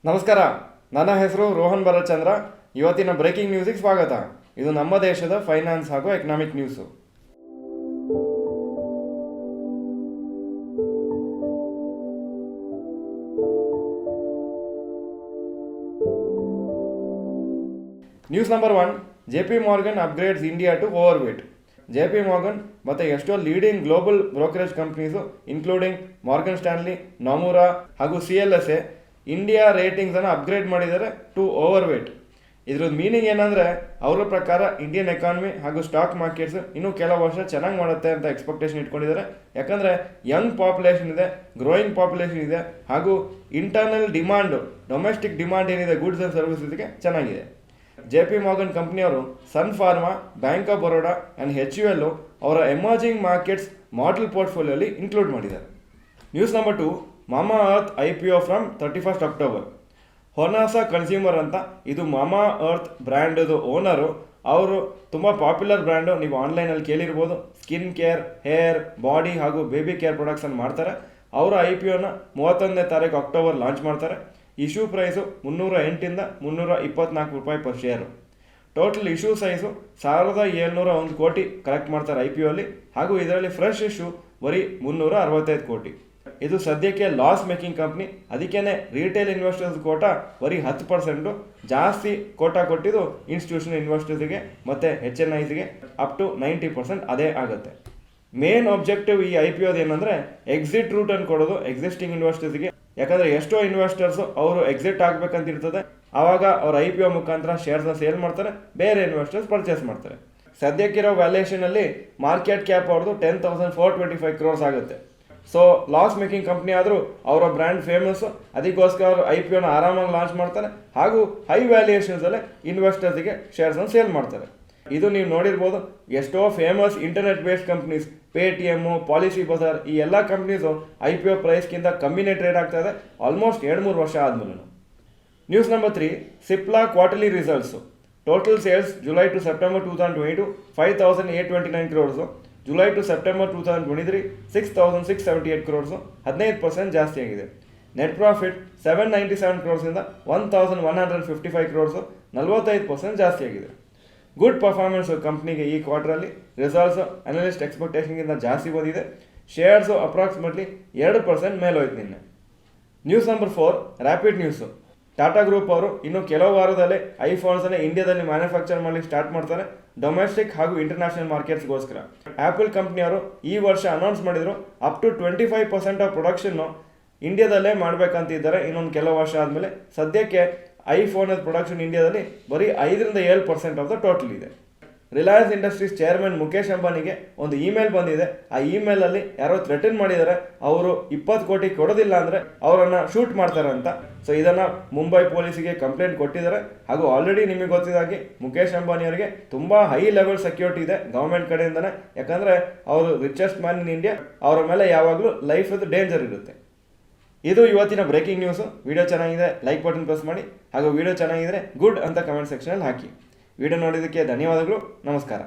ನಮಸ್ಕಾರ, ನನ್ನ ಹೆಸರು ರೋಹನ್ ಭರತ್ಚಂದ್ರ. ಇವತ್ತಿನ ಬ್ರೇಕಿಂಗ್ ನ್ಯೂಸಿಗೆ ಸ್ವಾಗತ. ಇದು ನಮ್ಮ ದೇಶದ ಫೈನಾನ್ಸ್ ಹಾಗೂ economic news. News number 1, JP Morgan upgrades India to overweight. JP Morgan ಮತ್ತು ಎಷ್ಟೋ leading global brokerage companies including Morgan Stanley, Nomura ಹಾಗೂ CLSA ಇಂಡಿಯಾ ರೇಟಿಂಗ್ಸನ್ನು ಅಪ್ಗ್ರೇಡ್ ಮಾಡಿದ್ದಾರೆ ಟು ಓವರ್ವೇಟ್. ಇದ್ರ ಮೀನಿಂಗ್ ಏನಂದರೆ, ಅವರ ಪ್ರಕಾರ ಇಂಡಿಯನ್ ಎಕಾನಮಿ ಹಾಗೂ ಸ್ಟಾಕ್ ಮಾರ್ಕೆಟ್ಸ್ ಇನ್ನೂ ಕೆಲವು ವರ್ಷ ಚೆನ್ನಾಗಿ ಮಾಡುತ್ತೆ ಅಂತ ಎಕ್ಸ್ಪೆಕ್ಟೇಷನ್ ಇಟ್ಕೊಂಡಿದ್ದಾರೆ. ಯಾಕಂದರೆ ಯಂಗ್ ಪಾಪ್ಯುಲೇಷನ್ ಇದೆ, ಗ್ರೋಯಿಂಗ್ ಪಾಪ್ಯುಲೇಷನ್ ಇದೆ, ಹಾಗೂ ಇಂಟರ್ನಲ್ ಡಿಮಾಂಡು, ಡೊಮೆಸ್ಟಿಕ್ ಡಿಮಾಂಡ್ ಏನಿದೆ ಗೂಡ್ಸ್ ಆ್ಯಂಡ್ ಸರ್ವಿಸಸ್ಗೆ ಚೆನ್ನಾಗಿದೆ. JP Morgan ಕಂಪ್ನಿಯವರು ಸನ್ ಫಾರ್ಮಾ, ಬ್ಯಾಂಕ್ ಆಫ್ ಬರೋಡಾ ಆ್ಯಂಡ್ HUL ಅವರ ಎಮರ್ಜಿಂಗ್ ಮಾರ್ಕೆಟ್ಸ್ ಮಾಡೆಲ್ ಪೋರ್ಟ್ಫೋಲಿಯೋಲಿ ಇನ್ಕ್ಲೂಡ್ ಮಾಡಿದ್ದಾರೆ. News number 2, Mamaearth IPO from 31st October. Honasa consumer ಅಂತ, ಇದು ಮಾಮಾ ಅರ್ತ್ ಬ್ರ್ಯಾಂಡದು ಓನರು. ಅವರು ತುಂಬ ಪಾಪ್ಯುಲರ್ ಬ್ರ್ಯಾಂಡು, ನೀವು ಆನ್ಲೈನಲ್ಲಿ ಕೇಳಿರ್ಬೋದು. ಸ್ಕಿನ್ ಕೇರ್, ಹೇರ್, ಬಾಡಿ ಹಾಗೂ ಬೇಬಿ ಕೇರ್ ಪ್ರಾಡಕ್ಟ್ಸನ್ನು ಮಾಡ್ತಾರೆ. ಅವರ IPOನ 31ನೇ ತಾರೀಕು ಅಕ್ಟೋಬರ್ ಲಾಂಚ್ ಮಾಡ್ತಾರೆ. ಇಶ್ಯೂ ಪ್ರೈಸು 308 ಇಂದ 324 ರೂಪಾಯಿ per share. Total issue size 1701 ಕೋಟಿ ಕಲೆಕ್ಟ್ ಮಾಡ್ತಾರೆ IPOಲಿ, ಹಾಗೂ ಇದರಲ್ಲಿ ಫ್ರೆಶ್ ಇಶ್ಯೂ ಬರೀ 365 ಕೋಟಿ. ಇದು ಸದ್ಯಕ್ಕೆ ಲಾಸ್ ಮೇಕಿಂಗ್ ಕಂಪ್ನಿ. ಅದಕ್ಕೇ ರಿಟೇಲ್ ಇನ್ವೆಸ್ಟರ್ಸ್ ಕೋಟ ಬರೀ 10%, ಜಾಸ್ತಿ ಕೋಟ ಕೊಟ್ಟಿದ್ದು ಇನ್ಸ್ಟಿಟ್ಯೂಷನಲ್ ಇನ್ವೆಸ್ಟರ್ಸ್ಗೆ ಮತ್ತು HNIಸ್ಗೆ ಅಪ್ ಟು 90% ಅದೇ ಆಗುತ್ತೆ. ಮೇನ್ ಆಬ್ಜೆಕ್ಟಿವ್ ಈ IPOದು ಏನಂದರೆ ಎಕ್ಸಿಟ್ ರೂಟನ್ನು ಕೊಡೋದು ಎಕ್ಸಿಸ್ಟಿಂಗ್ ಇನ್ವೆಸ್ಟರ್ಸ್ಗೆ. ಯಾಕಂದರೆ ಎಷ್ಟೋ ಇನ್ವೆಸ್ಟರ್ಸು ಅವರು ಎಕ್ಸಿಟ್ ಆಗಬೇಕಂತ ಇರ್ತದೆ, ಆವಾಗ ಅವ್ರ IPO ಮುಖಾಂತರ ಶೇರ್ಸ್ನ ಸೇಲ್ ಮಾಡ್ತಾರೆ, ಬೇರೆ ಇನ್ವೆಸ್ಟರ್ಸ್ ಪರ್ಚೇಸ್ ಮಾಡ್ತಾರೆ. ಸದ್ಯಕ್ಕಿರೋ ವ್ಯಾಲ್ಯೂಷನಲ್ಲಿ ಮಾರ್ಕೆಟ್ ಕ್ಯಾಪ್ ಅವ್ರದ್ದು 10,425 crores ಆಗುತ್ತೆ. ಸೊ ಲಾಸ್ ಮೇಕಿಂಗ್ ಕಂಪ್ನಿ ಆದರೂ ಅವರ ಬ್ರ್ಯಾಂಡ್ ಫೇಮಸ್ಸು, ಅದಕ್ಕೋಸ್ಕರ ಅವರು IPOನ ಆರಾಮಾಗಿ ಲಾಂಚ್ ಮಾಡ್ತಾರೆ, ಹಾಗೂ ಹೈ ವ್ಯಾಲ್ಯೂಯೇಷನ್ಸಲ್ಲೇ ಇನ್ವೆಸ್ಟರ್ಸ್ಗೆ ಶೇರ್ಸನ್ನು ಸೇಲ್ ಮಾಡ್ತಾರೆ. ಇದು ನೀವು ನೋಡಿರ್ಬೋದು, ಎಷ್ಟೋ famous internet based companies, Paytm, Policybazaar, ಈ ಎಲ್ಲ ಕಂಪ್ನೀಸು IPO ಪ್ರೈಸ್ಗಿಂತ ಕಮ್ಮಿನೇ ಟ್ರೇಡ್ ಆಗ್ತಾ ಇದೆ ಆಲ್ಮೋಸ್ಟ್ 2-3 ವರ್ಷ ಆದಮೇಲೆ. News number 3, Cipla quarterly results. Total sales July to September 2022 5,829 crores, July to September 2023 6,678 crores, 15% ಜಾಸ್ತಿ ಆಗಿದೆ. ನೆಟ್ ಪ್ರಾಫಿಟ್ 797 crores ಇಂದ 1,155 crores, 45% ಜಾಸ್ತಿ ಆಗಿದೆ. ಗುಡ್ ಪರ್ಫಾರ್ಮೆನ್ಸ್ ಕಂಪ್ನಿಗೆ ಈ ಕ್ವಾರ್ಟರಲ್ಲಿ. ರಿಸಲ್ಟ್ಸು ಅನಲಿಸ್ಟ್ ಎಕ್ಸ್ಪೆಕ್ಟೇಷನ್ಗಿಂತ ಜಾಸ್ತಿ ಬಂದಿದೆ. ಶೇರ್ಸು ಅಪ್ರಾಕ್ಸಿಮೇಟ್ಲಿ 2% ಮೇಲೋಯ್ತು ನಿನ್ನೆ. News number 4, rapid news. Tata group ಅವರು ಇನ್ನು ಕೆಲವು ವಾರದಲ್ಲೇ ಐಫೋನ್ಸನ್ನು ಇಂಡಿಯಾದಲ್ಲಿ ಮ್ಯಾನುಫ್ಯಾಕ್ಚರ್ ಮಾಡಲಿಕ್ಕೆ ಸ್ಟಾರ್ಟ್ ಮಾಡ್ತಾರೆ, ಡೊಮೆಸ್ಟಿಕ್ ಹಾಗೂ ಇಂಟರ್ನ್ಯಾಷನಲ್ ಮಾರ್ಕೆಟ್ಸ್ಗೋಸ್ಕರ. ಆ್ಯಪಲ್ ಕಂಪ್ನಿಯವರು ಈ ವರ್ಷ ಅನೌನ್ಸ್ ಮಾಡಿದರು ಅಪ್ ಟು 25% ಆಫ್ ಪ್ರೊಡಕ್ಷನ್ನು ಇಂಡಿಯಾದಲ್ಲೇ ಮಾಡಬೇಕಂತಿದ್ದಾರೆ ಇನ್ನೊಂದು ಕೆಲವು ವರ್ಷ ಆದಮೇಲೆ. ಸದ್ಯಕ್ಕೆ ಐಫೋನದ ಪ್ರೊಡಕ್ಷನ್ ಇಂಡಿಯಾದಲ್ಲಿ ಬರೀ 5-7% ಆಫ್ ದ ಟೋಟಲ್ ಇದೆ. ರಿಲಯನ್ಸ್ ಇಂಡಸ್ಟ್ರೀಸ್ ಚೇರ್ಮನ್ ಮುಖೇಶ್ ಅಂಬಾನಿಗೆ ಒಂದು ಇಮೇಲ್ ಬಂದಿದೆ. ಆ ಇಮೇಲಲ್ಲಿ ಯಾರೋ ಥ್ರೆಟನ್ ಮಾಡಿದ್ದಾರೆ, ಅವರು 20 ಕೋಟಿ ಕೊಡೋದಿಲ್ಲ ಅಂದರೆ ಅವರನ್ನು ಶೂಟ್ ಮಾಡ್ತಾರೆ ಅಂತ. ಸೊ ಇದನ್ನು ಮುಂಬೈ ಪೊಲೀಸಿಗೆ ಕಂಪ್ಲೇಂಟ್ ಕೊಟ್ಟಿದ್ದಾರೆ. ಹಾಗೂ ಆಲ್ರೆಡಿ ನಿಮಗೆ ಗೊತ್ತಿದ್ದಾಗೆ ಮುಖೇಶ್ ಅಂಬಾನಿ ಅವರಿಗೆ ತುಂಬ ಹೈ ಲೆವೆಲ್ ಸೆಕ್ಯೂರಿಟಿ ಇದೆ ಗೌರ್ಮೆಂಟ್ ಕಡೆಯಿಂದನೇ. ಯಾಕಂದರೆ ಅವರು ರಿಚೆಸ್ಟ್ ಮ್ಯಾನ್ ಇನ್ ಇಂಡಿಯಾ, ಅವರ ಮೇಲೆ ಯಾವಾಗಲೂ ಲೈಫದ್ದು ಡೇಂಜರ್ ಇರುತ್ತೆ. ಇದು ಇವತ್ತಿನ ಬ್ರೇಕಿಂಗ್ ನ್ಯೂಸು. ವಿಡಿಯೋ ಚೆನ್ನಾಗಿದೆ ಲೈಕ್ ಬಟನ್ ಪ್ರೆಸ್ ಮಾಡಿ, ಹಾಗೂ ವಿಡಿಯೋ ಚೆನ್ನಾಗಿದ್ರೆ ಗುಡ್ ಅಂತ ಕಮೆಂಟ್ ಸೆಕ್ಷನಲ್ಲಿ ಹಾಕಿ. ವಿಡಿಯೋ ನೋಡಿದ್ದಕ್ಕೆ ಧನ್ಯವಾದಗಳು. ನಮಸ್ಕಾರ.